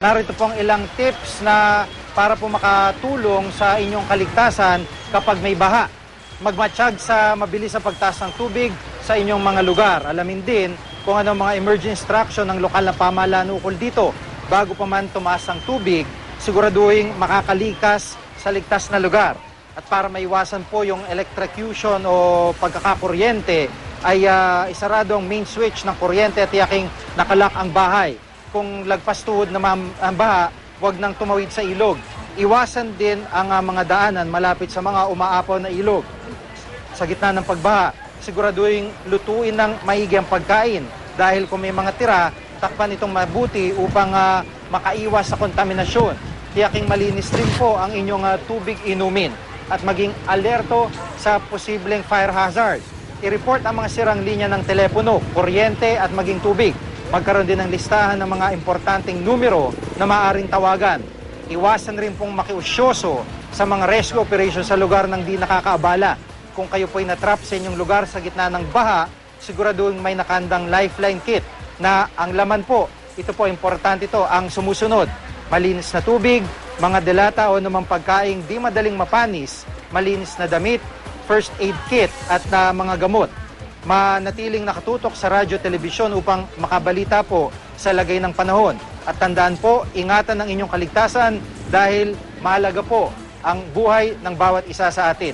Narito pong ilang tips na para po makatulong sa inyong kaligtasan kapag may baha. Magmatsyag sa mabilis na pagtaas ng tubig sa inyong mga lugar. Alamin din kung ano mga emergency instruction ng lokal na pamahalaan ukol dito. Bago pa man tumaas ang tubig, siguraduhin makakalikas sa ligtas na lugar. At para maiwasan po yung electrocution o pagkakakuryente, ay isarado ang main switch ng kuryente at tiyaking nakalak ang bahay. Kung lagpas tuhod na ang baha, huwag nang tumawid sa ilog. Iwasan din ang mga daanan malapit sa mga umaapaw na ilog. Sa gitna ng pagbaha, siguraduhin lutuin ng maigi ang pagkain dahil kung may mga tira, takpan itong mabuti upang makaiwas sa kontaminasyon. Tiyaking malinis din po ang inyong tubig inumin at maging alerto sa posibleng fire hazard. I-report ang mga sirang linya ng telepono, kuryente at maging tubig. Magkaroon din ng listahan ng mga importanteng numero na maaaring tawagan. Iwasan rin pong makiusyoso sa mga rescue operation sa lugar ng di nakakaabala. Kung kayo po'y natrap sa inyong lugar sa gitna ng baha, siguraduhin may nakandang lifeline kit na ang laman po, ito po importante ito, ang sumusunod. Malinis na tubig, mga delata o namang pagkaing di madaling mapanis, malinis na damit, first aid kit at mga gamot. Manatiling nakatutok sa radyo, telebisyon upang makabalita po sa lagay ng panahon. At tandaan po, ingatan ang inyong kaligtasan dahil mahalaga po ang buhay ng bawat isa sa atin.